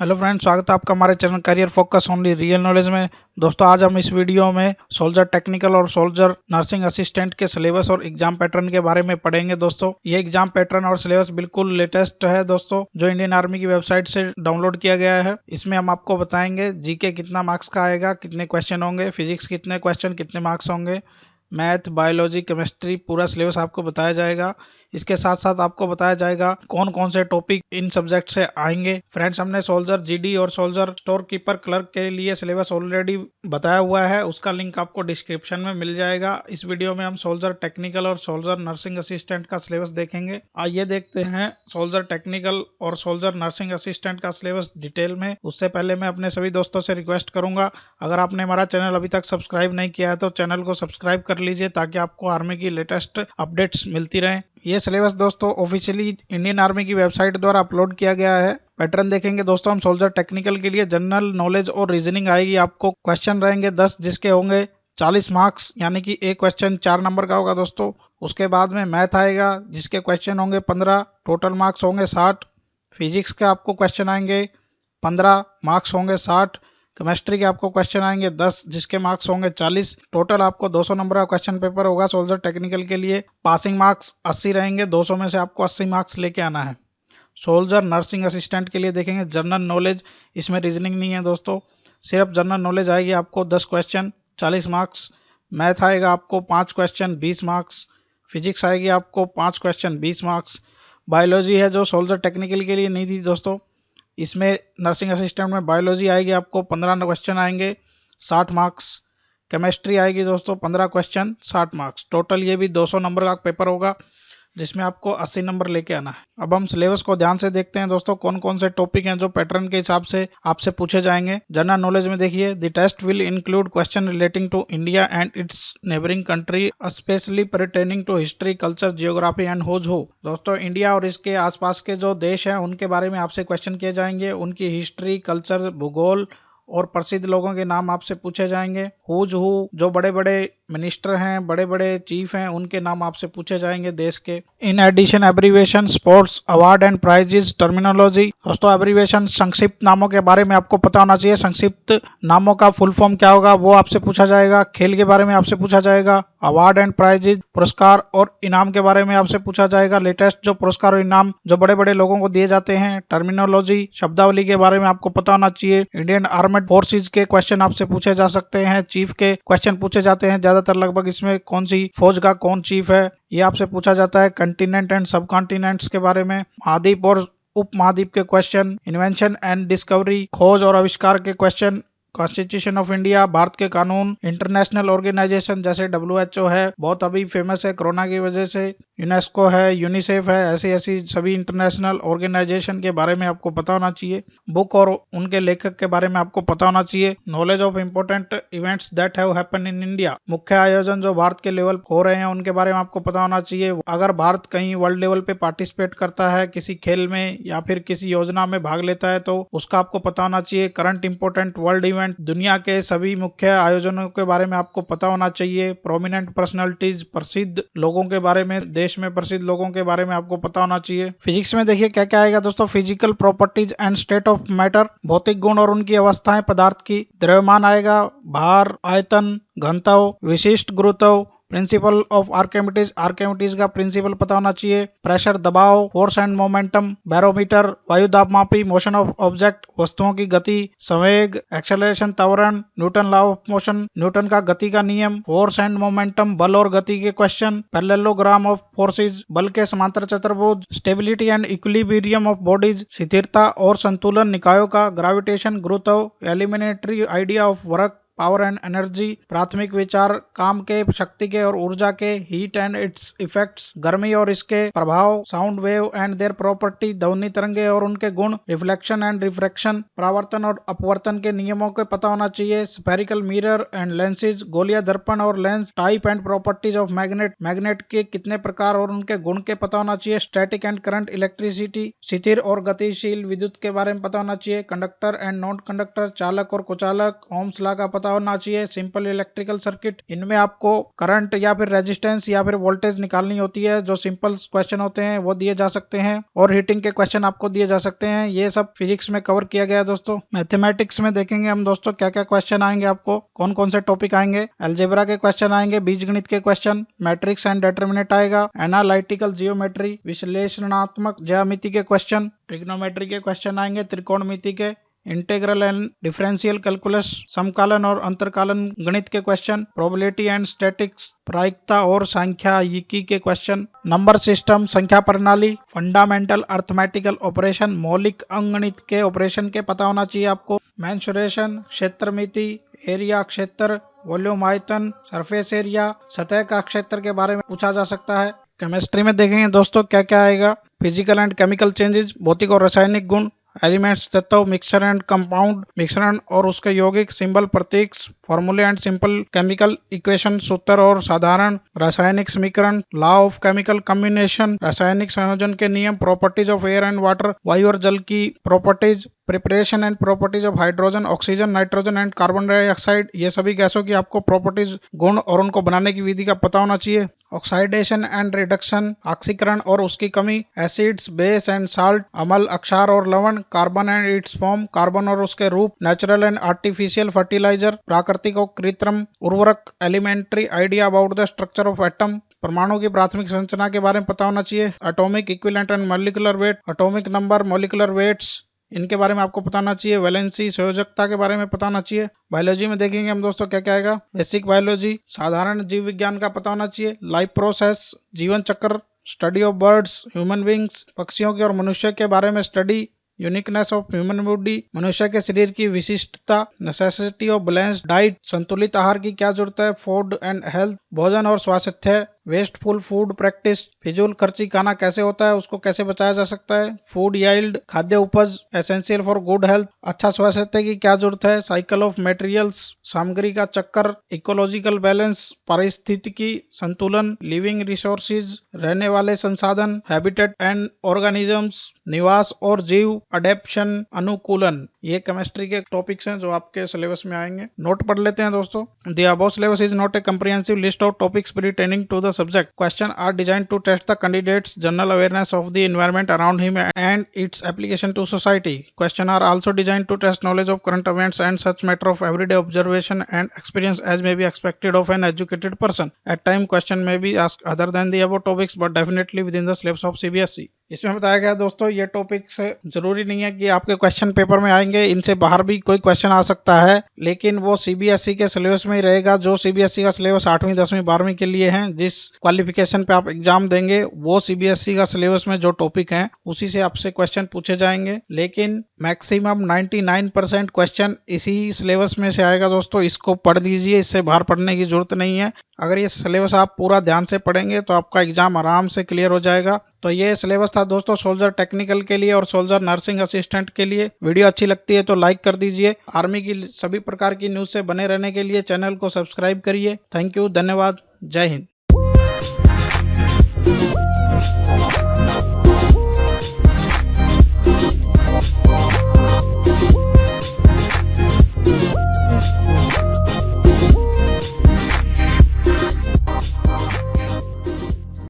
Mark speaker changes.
Speaker 1: Hello friends, स्वागत है आपका हमारे channel career focus only real knowledge में। दोस्तों, आज हम इस वीडियो में सोल्जर टेक्निकल और सोल्जर नर्सिंग असिस्टेंट के सिलेबस और एग्जाम पैटर्न के बारे में पढ़ेंगे। दोस्तों, ये एग्जाम पैटर्न और सिलेबस बिल्कुल लेटेस्ट है दोस्तों, जो इंडियन आर्मी की वेबसाइट से डाउनलोड किया गया है। इसमें हम आपको बताएंगे जीके कितना मार्क्स का आएगा, कितने क्वेश्चन होंगे, फिजिक्स कितने क्वेश्चन कितने मार्क्स होंगे, मैथ, बायोलॉजी, केमिस्ट्री, पूरा सिलेबस आपको बताया जाएगा। इसके साथ साथ आपको बताया जाएगा कौन कौन से टॉपिक इन सब्जेक्ट से आएंगे। फ्रेंड्स, हमने सोल्जर जीडी और सोल्जर स्टोर कीपर क्लर्क के लिए सिलेबस ऑलरेडी बताया हुआ है, उसका लिंक आपको डिस्क्रिप्शन में मिल जाएगा। इस वीडियो में हम सोल्जर टेक्निकल और सोल्जर नर्सिंग असिस्टेंट का सिलेबस देखेंगे। आइए देखते हैं सोल्जर टेक्निकल और सोल्जर नर्सिंग असिस्टेंट का सिलेबस डिटेल में। उससे पहले मैं अपने सभी दोस्तों से रिक्वेस्ट करूंगा, अगर आपने हमारा चैनल अभी तक सब्सक्राइब नहीं किया है तो चैनल को सब्सक्राइब कर लीजिए, ताकि आपको आर्मी की लेटेस्ट अपडेट्स मिलती रहें। ये सिलेबस दोस्तों ऑफिशियली इंडियन आर्मी की वेबसाइट द्वारा अपलोड किया गया है। पैटर्न देखेंगे दोस्तों हम सोल्जर टेक्निकल के लिए जनरल नॉलेज और रीजनिंग आएगी। आपको क्वेश्चन रहेंगे 10, जिसके होंगे 40 मार्क्स, यानी कि एक क्वेश्चन 4 नंबर का होगा दोस्तों। उसके बाद में मैथ आएगा, जिसके क्वेश्चन होंगे 15, टोटल मार्क्स होंगे 60। फिजिक्स के आपको क्वेश्चन आएंगे 15, मार्क्स होंगे 60। केमिस्ट्री के आपको क्वेश्चन आएंगे 10, जिसके मार्क्स होंगे 40। टोटल आपको 200 नंबर का क्वेश्चन पेपर होगा सोल्जर टेक्निकल के लिए। पासिंग मार्क्स 80 रहेंगे, 200 में से आपको 80 मार्क्स लेके आना है। सोल्जर नर्सिंग असिस्टेंट के लिए देखेंगे जनरल नॉलेज, इसमें रीजनिंग नहीं है दोस्तों, सिर्फ जनरल नॉलेज आएगी आपको 10 क्वेश्चन 40 मार्क्स। मैथ आएगा आपको 5 क्वेश्चन 20 मार्क्स। फिजिक्स आएगी आपको 5 क्वेश्चन 20 मार्क्स। बायोलॉजी है जो सोल्जर टेक्निकल के लिए नहीं थी दोस्तों, इसमें नर्सिंग असिस्टेंट में बायोलॉजी आएगी आपको 15 क्वेश्चन आएंगे 60 मार्क्स। केमिस्ट्री आएगी दोस्तों 15 क्वेश्चन 60 मार्क्स। टोटल ये भी 200 नंबर का पेपर होगा, जिसमें आपको 80 नंबर लेके आना है। अब हम सिलेबस को ध्यान से देखते हैं दोस्तों, कौन कौन से टॉपिक हैं जो पैटर्न के हिसाब से आपसे पूछे जाएंगे। जनरल नॉलेज में देखिए, the test will include question relating to India and its neighbouring country, especially pertaining to history, culture, geography and who's who. दोस्तों, इंडिया और इसके आसपास के जो देश हैं उनके बारे में आपसे क्वेश्चन किए जाएंगे, उनकी हिस्ट्री, कल्चर, भूगोल और प्रसिद्ध लोगों के नाम आपसे पूछे जाएंगे। हुज हू, जो बड़े बड़े मिनिस्टर हैं, बड़े बड़े चीफ हैं, उनके नाम आपसे पूछे जाएंगे देश के। In addition abbreviation, sports, award and prizes, terminology. दोस्तों, एब्रीविएशन संक्षिप्त नामों के बारे में आपको पता होना चाहिए। संक्षिप्त नामों का फुल फॉर्म क्या होगा वो आपसे पूछा जाएगा। खेल के बारे में आपसे पूछा जाएगा। अवार्ड एंड प्राइजेस, पुरस्कार और इनाम के बारे में आपसे पूछा जाएगा, लेटेस्ट जो पुरस्कार और इनाम जो बड़े बड़े लोगों को दिए जाते हैं। टर्मिनोलॉजी, शब्दावली के बारे में आपको पता होना चाहिए। इंडियन आर्मेड फोर्सेज के क्वेश्चन आपसे पूछे जा सकते हैं। चीफ के क्वेश्चन पूछे जाते हैं ज्यादातर, लगभग इसमें कौन सी फौज का कौन चीफ है ये आपसे पूछा जाता है। कंटिनेंट एंड सब कॉन्टिनेंट्स के बारे में, महाद्वीप और उप महाद्वीप के क्वेश्चन, इन्वेंशन एंड डिस्कवरी, खोज और आविष्कार के question, constitution of India, Bharat के कानून, इंटरनेशनल ऑर्गेनाइजेशन जैसे WHO है, बहुत अभी फेमस है कोरोना की वजह से, यूनेस्को है, यूनिसेफ है, ऐसी ऐसी सभी इंटरनेशनल ऑर्गेनाइजेशन के बारे में आपको पता होना चाहिए। बुक और उनके लेखक के बारे में आपको पता होना चाहिए। Knowledge of important events that have happen in India, मुख्य आयोजन जो भारत के लेवल हो रहे हैं उनके बारे में आपको पता होना चाहिए। अगर भारत कहीं वर्ल्ड लेवल पे पार्टिसिपेट करता है किसी खेल में या फिर किसी योजना में भाग लेता है तो उसका आपको पता होना चाहिए। करंट इंपोर्टेंट वर्ल्ड इवेंट, दुनिया के सभी मुख्य आयोजनों के बारे में आपको पता होना चाहिए। प्रोमिनेंट पर्सनालिटीज, प्रसिद्ध लोगों के बारे में, देश में प्रसिद्ध लोगों के बारे में आपको पता होना चाहिए। फिजिक्स में देखिए क्या क्या आएगा दोस्तों, physical properties and state of matter, भौतिक गुण और उनकी अवस्थाएं पदार्थ की। द्रव्यमान आएगा, भार, आयतन, घनत्व, विशिष्ट गुरुत्व, प्रिंसिपल ऑफ आर्किमिडीज, आर्किमिडीज का प्रिंसिपल पता होना चाहिए। प्रेशर, दबाव, फोर्स एंड मोमेंटम, बैरोमीटर, वायु दाब मापी, मोशन ऑफ ऑब्जेक्ट, वस्तुओं की गति, संवेग, एक्सेलरेशन, त्वरण, Newton law of motion, Newton का गति का नियम, फोर्स एंड मोमेंटम, बल और गति के क्वेश्चन, पैरेललोग्राम ऑफ फोर्सेज, बल के समांतर चतुर्भुज, stability and equilibrium of bodies, स्थिरता और संतुलन निकायों का, ग्रेविटेशन, गुरुत्व, एलिमिनेटरी idea of work, power and energy, प्राथमिक विचार, काम के, शक्ति के और ऊर्जा के, हीट एंड इट्स इफेक्ट्स, गर्मी और इसके प्रभाव, sound wave and their property, ध्वनि तरंगे और उनके गुण, रिफ्लेक्शन एंड रिफ्रैक्शन, परावर्तन और अपवर्तन के नियमों के पता होना चाहिए। स्फेरिकल मिरर एंड लेंसेज, गोलीय दर्पण और lens, type and properties of magnet, magnet के कितने प्रकार और उनके गुण के पता होना चाहिए। स्टैटिक एंड करंट इलेक्ट्रिसिटी, स्थिर और गतिशील विद्युत के बारे में पता होना चाहिए। कंडक्टर एंड नॉन कंडक्टर, चालक और कुचालक, ओम्स लॉ का पता होना चाहिए। सिंपल इलेक्ट्रिकल सर्किट, इनमें आपको करंट या फिर रेजिस्टेंस या फिर वोल्टेज निकालनी होती है। जो सिंपल क्वेश्चन होते हैं वो दिए जा सकते हैं और हीटिंग के क्वेश्चन आपको दिए जा सकते हैं। ये सब फिजिक्स में कवर किया गया है दोस्तों। मैथमेटिक्स में देखेंगे हम दोस्तों क्या क्या क्वेश्चन आएंगे, आपको कौन कौन से टॉपिक आएंगे। अलजेब्रा के क्वेश्चन आएंगे, बीजगणित के क्वेश्चन, मैट्रिक्स एंड डिटरमिनेंट आएगा, एनालिटिकल जियोमेट्री विश्लेषणात्मक ज्यामिति के क्वेश्चन, ट्रिग्नोमेट्री के क्वेश्चन आएंगे, त्रिकोणमिति के, इंटीग्रल एंड डिफरेंशियल कैलकुलस, समकालन और अंतरकालन गणित के क्वेश्चन, प्रोबेबिलिटी एंड स्टैटिक्स, प्रायिकता और सांख्यिकी के क्वेश्चन, नंबर सिस्टम, संख्या प्रणाली, फंडामेंटल अर्थमेटिकल ऑपरेशन, मौलिक अंकगणित के ऑपरेशन के पता होना चाहिए आपको, मेंसुरेशन, क्षेत्रमिति, एरिया क्षेत्र, वॉल्यूम आयतन, सरफेस एरिया, सतह का क्षेत्र के बारे में पूछा जा सकता है। केमिस्ट्री में देखेंगे दोस्तों क्या क्या आएगा। फिजिकल एंड केमिकल चेंजेस, भौतिक और रासायनिक गुण, एलिमेंट्स तत्व, मिक्सचर एंड कंपाउंड, मिश्रण और उसके यौगिक, सिंबल प्रतीक, फॉर्मूले एंड सिंपल केमिकल इक्वेशन, सूत्र और साधारण रासायनिक समीकरण, लॉ ऑफ केमिकल कॉम्बिनेशन, रासायनिक संयोजन के नियम, properties of air and water, वायु और जल की properties, preparation and properties of hydrogen, oxygen, nitrogen and carbon dioxide. ये सभी गैसों की आपको प्रॉपर्टीज, गुण और उनको बनाने की विधि का पता होना चाहिए। ऑक्साइडेशन एंड रिडक्शन, ऑक्सीकरण और उसकी कमी, एसिड्स, बेस एंड साल्ट, अम्ल, अक्षार और लवण, carbon and it's form, carbon और उसके रूप, नेचुरल एंड आर्टिफिशियल फर्टिलाइजर, प्राकृतिक और कृत्रिम उर्वरक, elementary idea about the structure of atom, परमाणु की प्राथमिक संरचना के बारे में पता होना चाहिए। Atomic equivalent and molecular weight, atomic number, molecular weights, इनके बारे में आपको पता होना चाहिए। वैलेंसी, संयोजकता के बारे में पता होना चाहिए। बायोलॉजी में देखेंगे हम दोस्तों क्या क्या आएगा। बेसिक बायोलॉजी, साधारण जीव विज्ञान का पता होना चाहिए। लाइफ प्रोसेस, जीवन चक्र, study of birds, human beings, पक्षियों के और मनुष्य के बारे में study, uniqueness of human body, मनुष्य के शरीर की विशिष्टता, नेसेसिटी ऑफ बैलेंस्ड डाइट, संतुलित आहार की क्या जरूरत है, फूड एंड हेल्थ, भोजन और स्वास्थ्य, वेस्टफुल फूड प्रैक्टिस, फिजूल खर्ची खाना कैसे होता है, उसको कैसे बचाया जा सकता है, फूड याइल्ड, खाद्य उपज, एसेंशियल फॉर गुड हेल्थ, अच्छा स्वास्थ्य की क्या जरूरत है, साइकिल ऑफ मटेरियल्स, सामग्री का चक्कर, इकोलॉजिकल बैलेंस, पारिस्थितिकी संतुलन, लिविंग रिसोर्सेज, रहने वाले संसाधन, हैबिटेट एंड ऑर्गेनिजम्स, निवास और जीव, अडेप्शन, अनुकूलन। ये केमिस्ट्री के टॉपिक्स हैं जो आपके सिलेबस में आएंगे। नोट पढ़ लेते हैं दोस्तों। The above syllabus is not a comprehensive list of topics pertaining to the subject. Questions are designed to test the candidate's general awareness of the environment around him and its application to society. Questions are also designed to test knowledge of current events and such matter of everyday observation and experience as may be expected of an educated person. At times, question may be asked other than the above topics, but definitely within the syllabus of CBSE. इसमें बताया गया दोस्तों ये topics जरूरी नहीं है कि आपके क्वेश्चन पेपर में आएंगे, इनसे बाहर भी कोई क्वेश्चन आ सकता है, लेकिन वो सीबीएसई के सिलेबस में ही रहेगा। जो सीबीएसई का सिलेबस 8वीं 10वीं 12वीं के लिए है, जिस क्वालिफिकेशन पे आप एग्जाम देंगे वो सीबीएसई का सिलेबस में जो टॉपिक हैं उसी से आपसे क्वेश्चन पूछे जाएंगे। लेकिन मैक्सिमम 99% क्वेश्चन इसी सिलेबस में से आएगा दोस्तों। इसको पढ़ लीजिए, इससे बाहर पढ़ने की जरूरत नहीं है। अगर ये सिलेबस आप पूरा ध्यान से पढ़ेंगे तो आपका एग्जाम आराम से क्लियर हो जाएगा। तो ये सिलेबस था दोस्तों सोल्जर टेक्निकल के लिए और सोल्जर नर्सिंग असिस्टेंट के लिए। वीडियो अच्छी लगती है तो लाइक कर दीजिए। आर्मी की सभी प्रकार की न्यूज़ से बने रहने के लिए चैनल को सब्सक्राइब करिए। थैंक यू, धन्यवाद, जय हिंद।